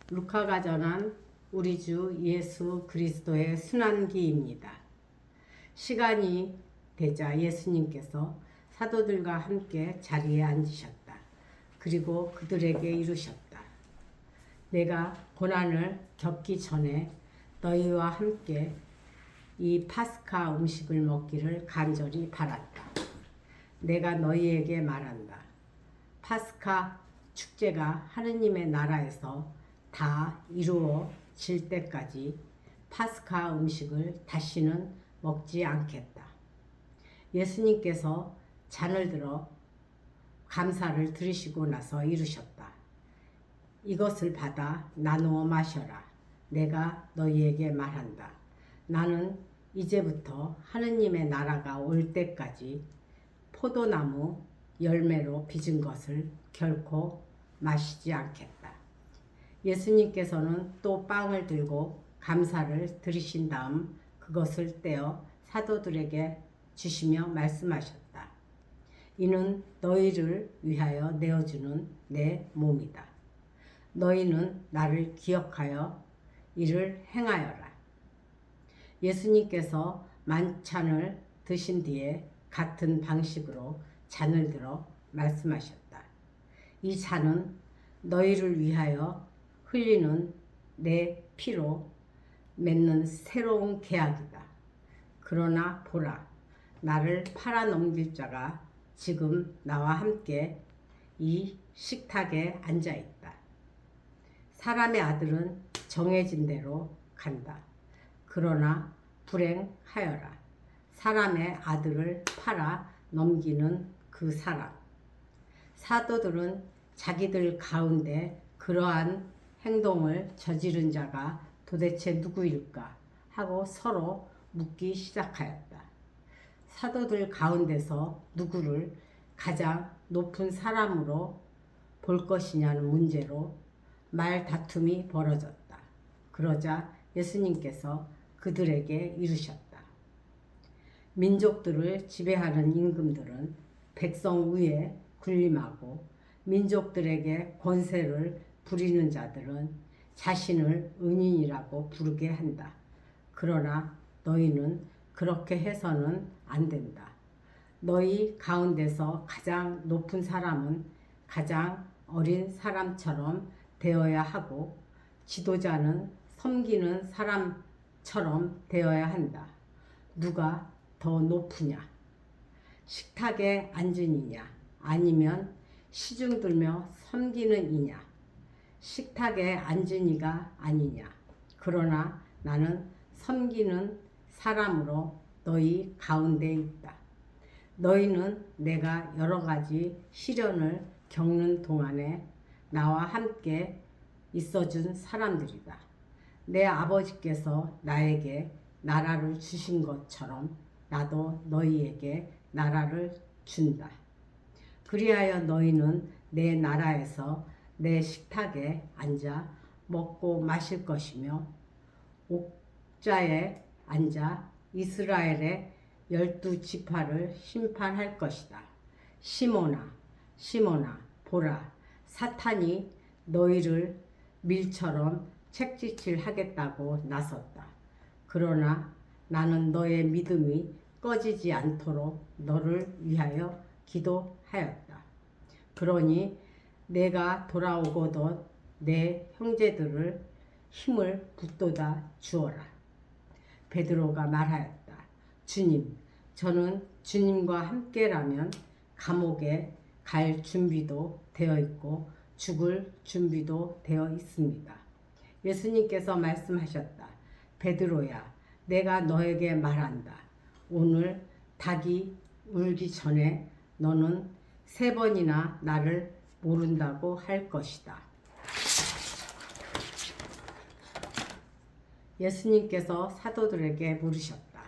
루카가 전한 우리 주 예수 그리스도의 순환기입니다. 시간이 되자 예수님께서 사도들과 함께 자리에 앉으셨다. 그리고 그들에게 이르셨다. 내가 고난을 겪기 전에 너희와 함께 이 파스카 음식을 먹기를 간절히 바랐다. 내가 너희에게 말한다. 파스카 축제가 하느님의 나라에서 다 이루어질 때까지 파스카 음식을 다시는 먹지 않겠다. 예수님께서 잔을 들어 감사를 드리시고 나서 이르셨다. 이것을 받아 나누어 마셔라. 내가 너희에게 말한다. 나는 이제부터 하느님의 나라가 올 때까지 포도나무 열매로 빚은 것을 결코 마시지 않겠다. 예수님께서는 또 빵을 들고 감사를 드리신 다음 그것을 떼어 사도들에게 주시며 말씀하셨다. 이는 너희를 위하여 내어주는 내 몸이다. 너희는 나를 기억하여 이를 행하여라. 예수님께서 만찬을 드신 뒤에 같은 방식으로 잔을 들어 말씀하셨다. 이 잔은 너희를 위하여 흘리는 내 피로 맺는 새로운 계약이다. 그러나 보라, 나를 팔아넘길 자가 지금 나와 함께 이 식탁에 앉아있다. 사람의 아들은 정해진 대로 간다. 그러나 불행하여라. 사람의 아들을 팔아 넘기는 그 사람. 사도들은 자기들 가운데 그러한 행동을 저지른 자가 도대체 누구일까 하고 서로 묻기 시작하였다. 사도들 가운데서 누구를 가장 높은 사람으로 볼 것이냐는 문제로 말다툼이 벌어졌다. 그러자 예수님께서 그들에게 이르셨다. 민족들을 지배하는 임금들은 백성 위에 군림하고 민족들에게 권세를 부리는 자들은 자신을 은인이라고 부르게 한다. 그러나 너희는 그렇게 해서는 안 된다. 너희 가운데서 가장 높은 사람은 가장 어린 사람처럼 되어야 하고 지도자는 섬기는 사람처럼 되어야 한다. 누가 더 높으냐? 식탁에 앉으니냐? 아니면 시중 들며 섬기는 이냐? 식탁에 앉은 이가 아니냐? 그러나 나는 섬기는 사람으로 너희 가운데 있다. 너희는 내가 여러 가지 시련을 겪는 동안에 나와 함께 있어준 사람들이다. 내 아버지께서 나에게 나라를 주신 것처럼 나도 너희에게 나라를 준다. 그리하여 너희는 내 나라에서 내 식탁에 앉아 먹고 마실 것이며 옥자에 앉아 이스라엘의 12지파를 심판할 것이다. 시몬아, 시몬아, 보라, 사탄이 너희를 밀처럼 채찍질 하겠다고 나섰다. 그러나 나는 너의 믿음이 꺼지지 않도록 너를 위하여 기도하였다. 그러니 내가 돌아오거든 내 형제들을 힘을 붙돋아 주어라. 베드로가 말하였다. 주님, 저는 주님과 함께라면 감옥에 갈 준비도 되어 있고 죽을 준비도 되어 있습니다. 예수님께서 말씀하셨다. 베드로야, 내가 너에게 말한다. 오늘 닭이 울기 전에 너는 3번이나 나를 모른다고 할 것이다. 예수님께서 사도들에게 물으셨다.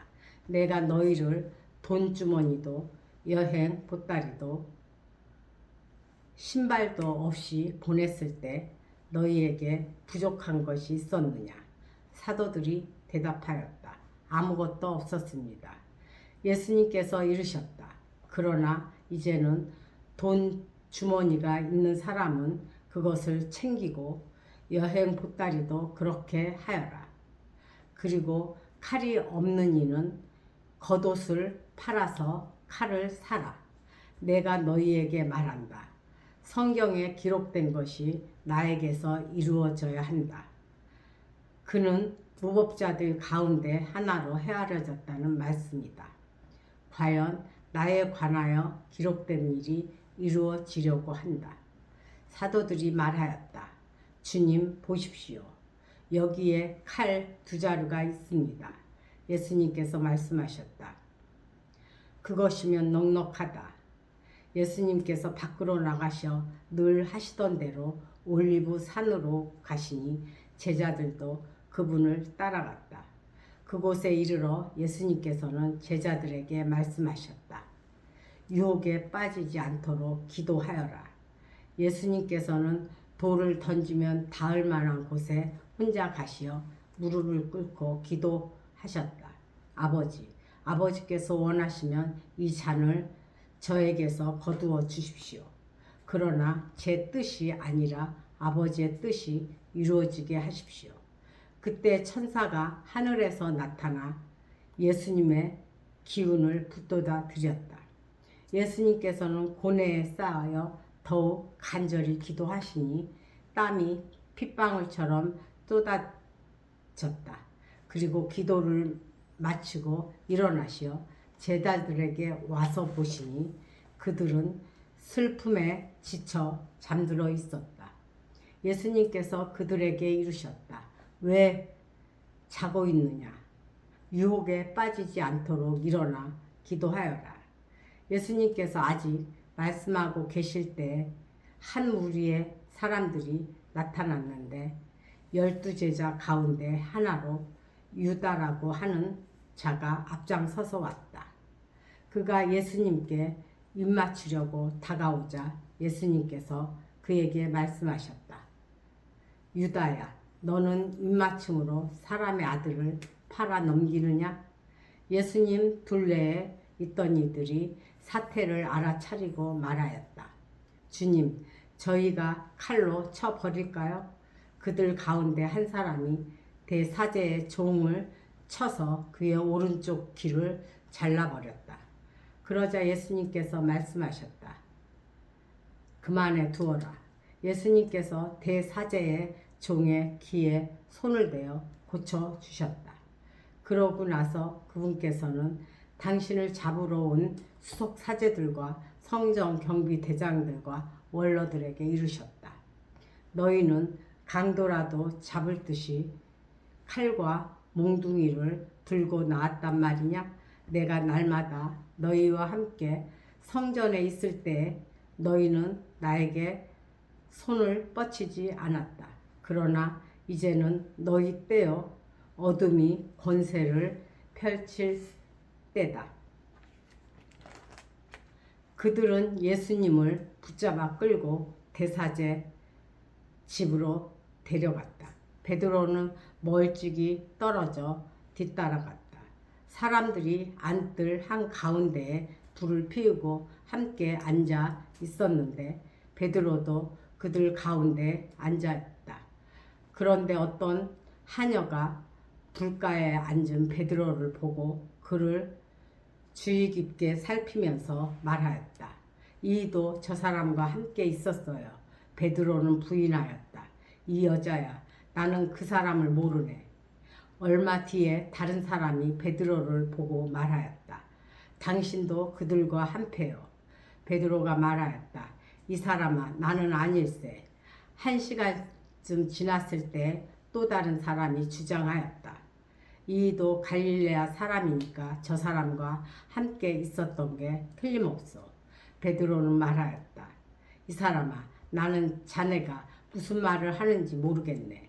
내가 너희를 돈주머니도 여행 보따리도 신발도 없이 보냈을 때 너희에게 부족한 것이 있었느냐? 사도들이 대답하였다. 아무것도 없었습니다. 예수님께서 이르셨다. 그러나 이제는 돈 주머니가 있는 사람은 그것을 챙기고 여행 보따리도 그렇게 하여라. 그리고 칼이 없는 이는 겉옷을 팔아서 칼을 사라. 내가 너희에게 말한다. 성경에 기록된 것이 나에게서 이루어져야 한다. 그는 무법자들 가운데 하나로 헤아려졌다는 말씀이다. 과연 나에 관하여 기록된 일이 이루어지려고 한다. 사도들이 말하였다. 주님 보십시오. 여기에 칼 2자루가 있습니다. 예수님께서 말씀하셨다. 그것이면 넉넉하다. 예수님께서 밖으로 나가셔 늘 하시던 대로 올리브 산으로 가시니 제자들도 그분을 따라갔다. 그곳에 이르러 예수님께서는 제자들에게 말씀하셨다. 유혹에 빠지지 않도록 기도하여라. 예수님께서는 돌을 던지면 닿을 만한 곳에 혼자 가시어 무릎을 꿇고 기도하셨다. 아버지께서 원하시면 이 잔을 저에게서 거두어 주십시오. 그러나 제 뜻이 아니라 아버지의 뜻이 이루어지게 하십시오. 그때 천사가 하늘에서 나타나 예수님의 기운을 붙돋아 드렸다. 예수님께서는 고뇌에 쌓여 더욱 간절히 기도하시니 땀이 핏방울처럼 쏟아졌다. 그리고 기도를 마치고 일어나시어 제자들에게 와서 보시니 그들은 슬픔에 지쳐 잠들어 있었다. 예수님께서 그들에게 이르셨다. 왜 자고 있느냐? 유혹에 빠지지 않도록 일어나 기도하여라. 예수님께서 아직 말씀하고 계실 때 한 무리의 사람들이 나타났는데 12제자 가운데 하나로 유다라고 하는 자가 앞장서서 왔다. 그가 예수님께 입맞추려고 다가오자 예수님께서 그에게 말씀하셨다. 유다야, 너는 입맞춤으로 사람의 아들을 팔아 넘기느냐? 예수님 둘레에 있던 이들이 사태를 알아차리고 말하였다. 주님, 저희가 칼로 쳐버릴까요? 그들 가운데 한 사람이 대사제의 종을 쳐서 그의 오른쪽 귀를 잘라버렸다. 그러자 예수님께서 말씀하셨다. 그만해 두어라. 예수님께서 대사제의 종의 귀에 손을 대어 고쳐주셨다. 그러고 나서 그분께서는 당신을 잡으러 온 수석 사제들과 성전 경비 대장들과 원로들에게 이르셨다. 너희는 강도라도 잡을 듯이 칼과 몽둥이를 들고 나왔단 말이냐? 내가 날마다 너희와 함께 성전에 있을 때 너희는 나에게 손을 뻗치지 않았다. 그러나 이제는 너희 때요 어둠이 권세를 펼칠 때다. 그들은 예수님을 붙잡아 끌고 대사제 집으로 데려갔다. 베드로는 멀찍이 떨어져 뒤따라갔다. 사람들이 안뜰 한가운데에 불을 피우고 함께 앉아 있었는데 베드로도 그들 가운데 앉았다. 그런데 어떤 하녀가 불가에 앉은 베드로를 보고 그를 주의 깊게 살피면서 말하였다. 이도 저 사람과 함께 있었어요. 베드로는 부인하였다. 이 여자야, 나는 그 사람을 모르네. 얼마 뒤에 다른 사람이 베드로를 보고 말하였다. 당신도 그들과 한패요. 베드로가 말하였다. 이 사람아, 나는 아닐세. 1시간쯤 지났을 때 또 다른 사람이 주장하였다. 이도 갈릴레아 사람이니까 저 사람과 함께 있었던 게 틀림없어. 베드로는 말하였다. 이 사람아, 나는 자네가 무슨 말을 하는지 모르겠네.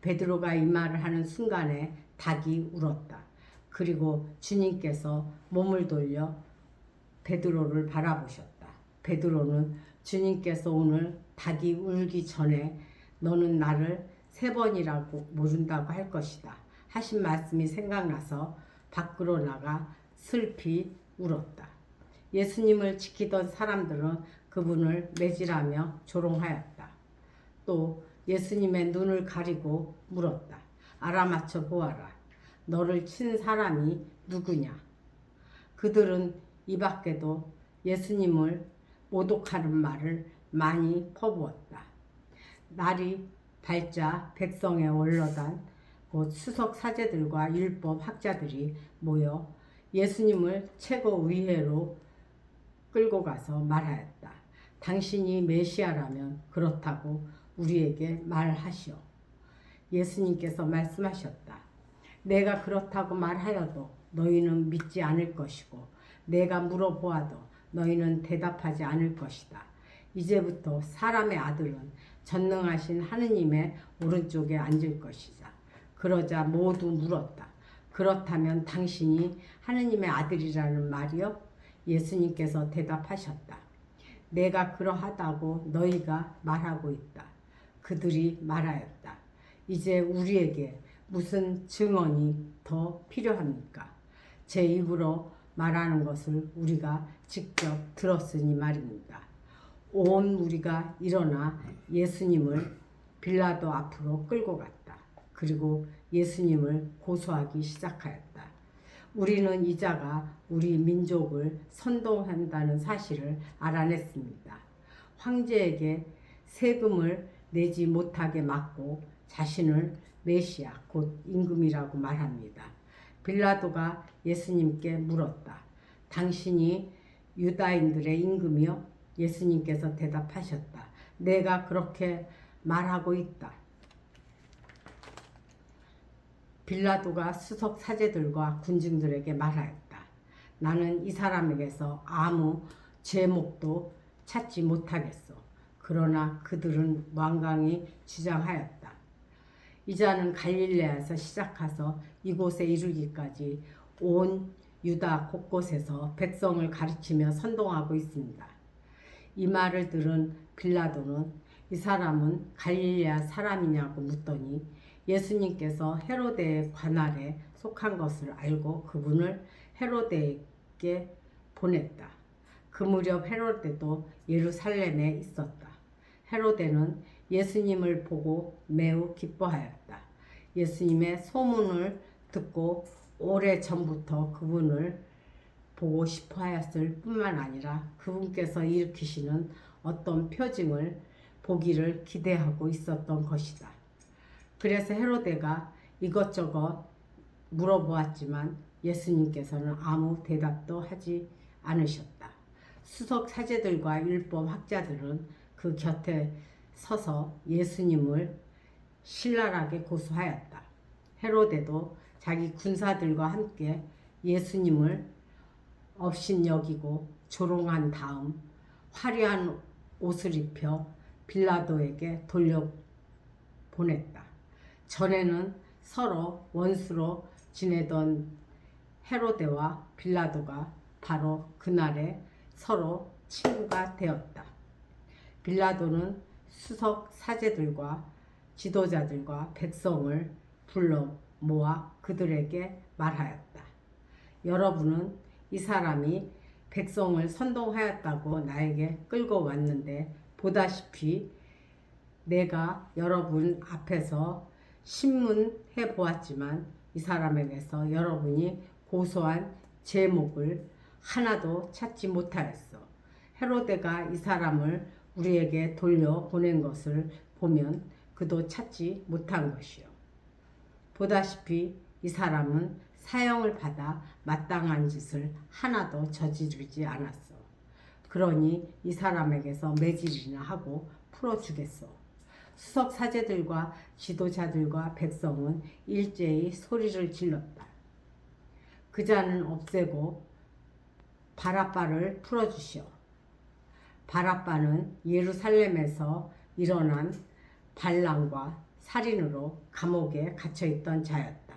베드로가 이 말을 하는 순간에 닭이 울었다. 그리고 주님께서 몸을 돌려 베드로를 바라보셨다. 베드로는 주님께서 오늘 닭이 울기 전에 너는 나를 3번이라고 모른다고 할 것이다 하신 말씀이 생각나서 밖으로 나가 슬피 울었다. 예수님을 지키던 사람들은 그분을 매질하며 조롱하였다. 또 예수님의 눈을 가리고 물었다. 알아맞혀 보아라. 너를 친 사람이 누구냐? 그들은 이 밖에도 예수님을 모독하는 말을 많이 퍼부었다. 날이 밝자 백성의 원로단 곧 수석 사제들과 율법 학자들이 모여 예수님을 최고위회로 끌고 가서 말하였다. 당신이 메시아라면 그렇다고 우리에게 말하시오. 예수님께서 말씀하셨다. 내가 그렇다고 말하여도 너희는 믿지 않을 것이고 내가 물어보아도 너희는 대답하지 않을 것이다. 이제부터 사람의 아들은 전능하신 하느님의 오른쪽에 앉을 것이다. 그러자 모두 물었다. 그렇다면 당신이 하느님의 아들이라는 말이요? 예수님께서 대답하셨다. 내가 그러하다고 너희가 말하고 있다. 그들이 말하였다. 이제 우리에게 무슨 증언이 더 필요합니까? 제 입으로 말하는 것을 우리가 직접 들었으니 말입니다. 온 무리가 일어나 예수님을 빌라도 앞으로 끌고 갔다. 그리고 예수님을 고소하기 시작하였다. 우리는 이 자가 우리 민족을 선동한다는 사실을 알아냈습니다. 황제에게 세금을 내지 못하게 막고 자신을 메시아 곧 임금이라고 말합니다. 빌라도가 예수님께 물었다. 당신이 유다인들의 임금이요? 예수님께서 대답하셨다. 내가 그렇게 말하고 있다. 빌라도가 수석 사제들과 군중들에게 말하였다. 나는 이 사람에게서 아무 제목도 찾지 못하겠어. 그러나 그들은 완강히 주장하였다. 이 자는 갈릴레아에서 시작해서 이곳에 이르기까지 온 유다 곳곳에서 백성을 가르치며 선동하고 있습니다. 이 말을 들은 빌라도는 이 사람은 갈릴레아 사람이냐고 묻더니 예수님께서 헤로데의 관할에 속한 것을 알고 그분을 헤로데에게 보냈다. 그 무렵 헤로데도 예루살렘에 있었다. 헤로데는 예수님을 보고 매우 기뻐하였다. 예수님의 소문을 듣고 오래 전부터 그분을 보고 싶어 하였을 뿐만 아니라 그분께서 일으키시는 어떤 표징을 보기를 기대하고 있었던 것이다. 그래서 헤로데가 이것저것 물어보았지만 예수님께서는 아무 대답도 하지 않으셨다. 수석 사제들과 율법 학자들은 그 곁에 서서 예수님을 신랄하게 고소하였다. 헤로데도 자기 군사들과 함께 예수님을 업신여기고 조롱한 다음 화려한 옷을 입혀 빌라도에게 돌려보냈다. 전에는 서로 원수로 지내던 헤로데와 빌라도가 바로 그날에 서로 친구가 되었다. 빌라도는 수석 사제들과 지도자들과 백성을 불러 모아 그들에게 말하였다. 여러분은 이 사람이 백성을 선동하였다고 나에게 끌고 왔는데 보다시피 내가 여러분 앞에서 신문해 보았지만 이 사람에게서 여러분이 고소한 제목을 하나도 찾지 못하였어. 헤로데가 이 사람을 우리에게 돌려보낸 것을 보면 그도 찾지 못한 것이요. 보다시피 이 사람은 사형을 받아 마땅한 짓을 하나도 저지르지 않았어. 그러니 이 사람에게서 매질이나 하고 풀어주겠어. 수석 사제들과 지도자들과 백성은 일제히 소리를 질렀다. 그 자는 없애고 바라바를 풀어주시오. 바라바는 예루살렘에서 일어난 반란과 살인으로 감옥에 갇혀있던 자였다.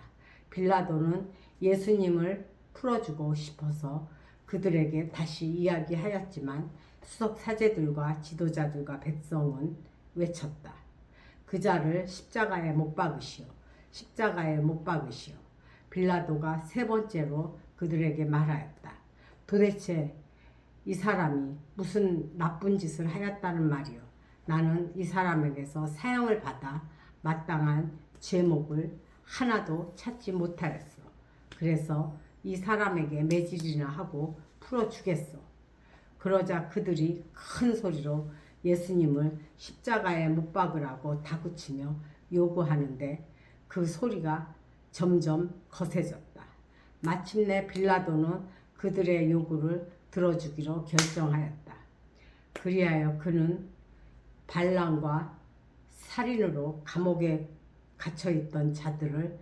빌라도는 예수님을 풀어주고 싶어서 그들에게 다시 이야기하였지만 수석 사제들과 지도자들과 백성은 외쳤다. 그 자를 십자가에 못 박으시오. 십자가에 못 박으시오. 빌라도가 세 번째로 그들에게 말하였다. 도대체 이 사람이 무슨 나쁜 짓을 하였다는 말이오. 나는 이 사람에게서 사형을 받아 마땅한 제목을 하나도 찾지 못하였어. 그래서 이 사람에게 매질이나 하고 풀어주겠어. 그러자 그들이 큰 소리로 예수님을 십자가에 못 박으라고 다구치며 요구하는데 그 소리가 점점 거세졌다. 마침내 빌라도는 그들의 요구를 들어주기로 결정하였다. 그리하여 그는 반란과 살인으로 감옥에 갇혀있던 자들을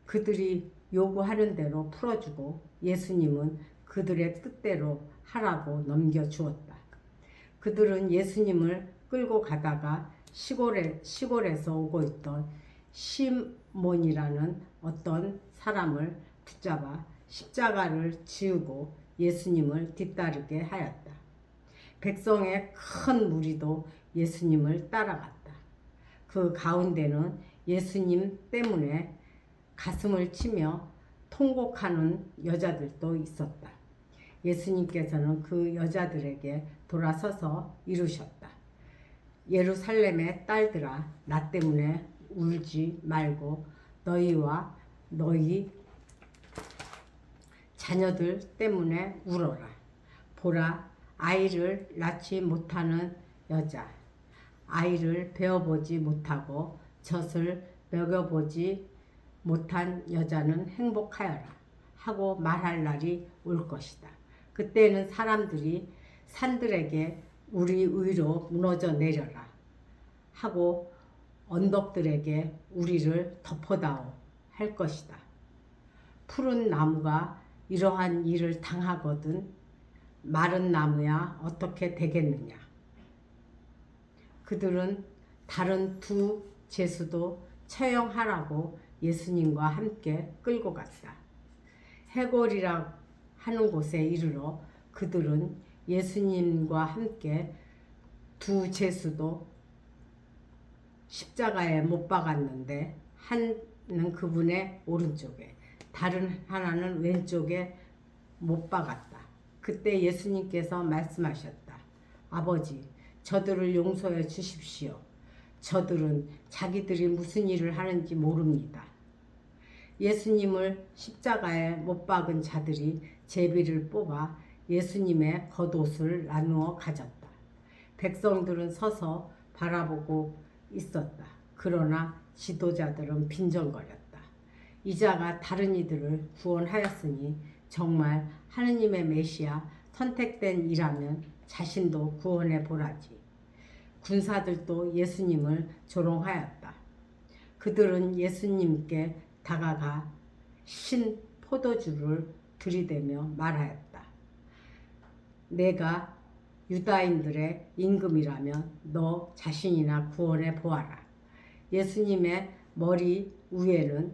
그들이 요구하는 대로 풀어주고 예수님은 그들의 뜻대로 하라고 넘겨주었다. 그들은 예수님을 끌고 가다가 시골에서 오고 있던 시몬이라는 어떤 사람을 붙잡아 십자가를 지우고 예수님을 뒤따르게 하였다. 백성의 큰 무리도 예수님을 따라갔다. 그 가운데는 예수님 때문에 가슴을 치며 통곡하는 여자들도 있었다. 예수님께서는 그 여자들에게 돌아서서 이르셨다. 예루살렘의 딸들아, 나 때문에 울지 말고 너희와 너희 자녀들 때문에 울어라. 보라, 아이를 낳지 못하는 여자, 아이를 베어보지 못하고 젖을 먹여보지 못한 여자는 행복하여라 하고 말할 날이 올 것이다. 그때는 사람들이 산들에게 우리 위로 무너져 내려라 하고 언덕들에게 우리를 덮어다오 할 것이다. 푸른 나무가 이러한 일을 당하거든 마른 나무야 어떻게 되겠느냐. 그들은 다른 두 제수도 처형하라고 예수님과 함께 끌고 갔다. 해골이라 하는 곳에 이르러 그들은 예수님과 함께 두 제수도 십자가에 못 박았는데 하나는 그분의 오른쪽에 다른 하나는 왼쪽에 못 박았다. 그때 예수님께서 말씀하셨다. 아버지, 저들을 용서해 주십시오. 저들은 자기들이 무슨 일을 하는지 모릅니다. 예수님을 십자가에 못 박은 자들이 제비를 뽑아 예수님의 겉옷을 나누어 가졌다. 백성들은 서서 바라보고 있었다. 그러나 지도자들은 빈정거렸다. 이자가 다른 이들을 구원하였으니 정말 하느님의 메시아 선택된 이라면 자신도 구원해 보라지. 군사들도 예수님을 조롱하였다. 그들은 예수님께 다가가 신 포도주를 들이대며 말하였다. 내가 유다인들의 임금이라면 너 자신이나 구원해 보아라. 예수님의 머리 위에는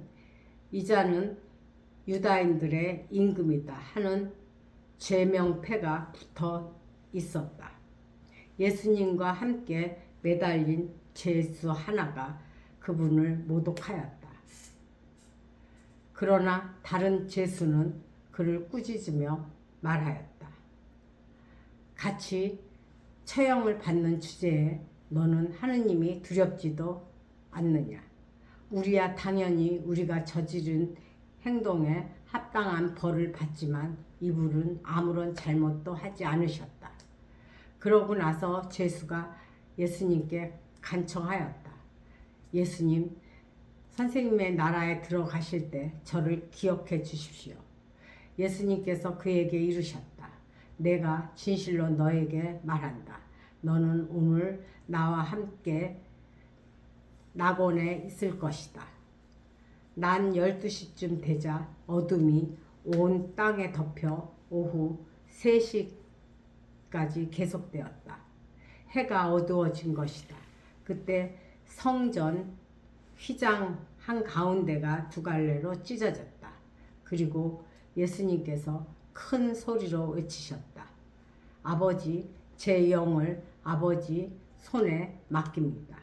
이자는 유다인들의 임금이다 하는 죄명패가 붙어 있었다. 예수님과 함께 매달린 제수 하나가 그분을 모독하였다. 그러나 다른 제수는 그를 꾸짖으며 말하였다. 같이 처형을 받는 주제에 너는 하느님이 두렵지도 않느냐. 우리야 당연히 우리가 저지른 행동에 합당한 벌을 받지만 이분은 아무런 잘못도 하지 않으셨다. 그러고 나서 제수가 예수님께 간청하였다. 예수님, 선생님의 나라에 들어가실 때 저를 기억해 주십시오. 예수님께서 그에게 이르셨다. 내가 진실로 너에게 말한다. 너는 오늘 나와 함께 낙원에 있을 것이다. 난 12시쯤 되자 어둠이 온 땅에 덮여 오후 3시까지 계속되었다. 해가 어두워진 것이다. 그때 성전 휘장 한가운데가 두 갈래로 찢어졌다. 그리고 예수님께서 큰 소리로 외치셨다. 아버지, 제 영을 아버지 손에 맡깁니다.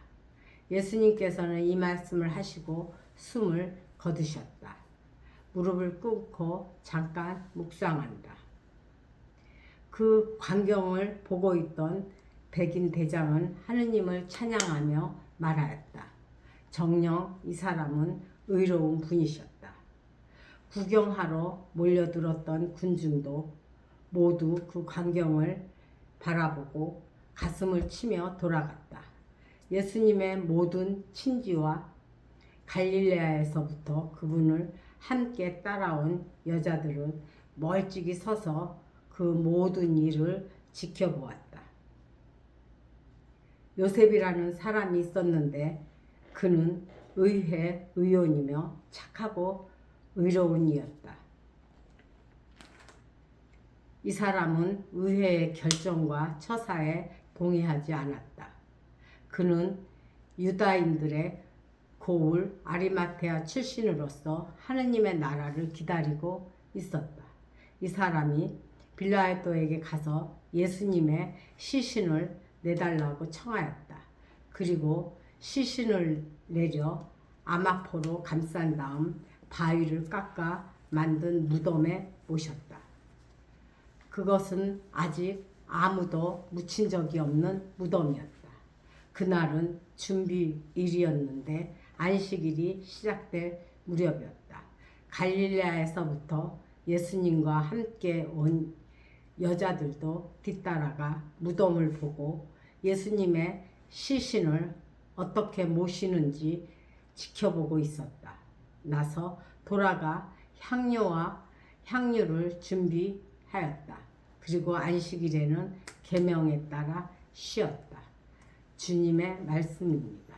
예수님께서는 이 말씀을 하시고 숨을 거두셨다. 무릎을 꿇고 잠깐 묵상한다. 그 광경을 보고 있던 백인 대장은 하느님을 찬양하며 말하였다. 정녕 이 사람은 의로운 분이셨다. 구경하러 몰려들었던 군중도 모두 그 광경을 바라보고 가슴을 치며 돌아갔다. 예수님의 모든 친지와 갈릴레아에서부터 그분을 함께 따라온 여자들은 멀찍이 서서 그 모든 일을 지켜보았다. 요셉이라는 사람이 있었는데 그는 의회 의원이며 착하고 의로운 이였다. 이 사람은 의회의 결정과 처사에 동의하지 않았다. 그는 유다인들의 고울 아리마테아 출신으로서 하느님의 나라를 기다리고 있었다. 이 사람이 빌라도에게 가서 예수님의 시신을 내달라고 청하였다. 그리고 시신을 내려 아마포로 감싼 다음 바위를 깎아 만든 무덤에 모셨다. 그것은 아직 아무도 묻힌 적이 없는 무덤이었다. 그날은 준비일이었는데 안식일이 시작될 무렵이었다. 갈릴레아에서부터 예수님과 함께 온 여자들도 뒤따라가 무덤을 보고 예수님의 시신을 어떻게 모시는지 지켜보고 있었다. 나서 돌아가 향료와 향유를 준비하였다. 그리고 안식일에는 계명에 따라 쉬었다. 주님의 말씀입니다.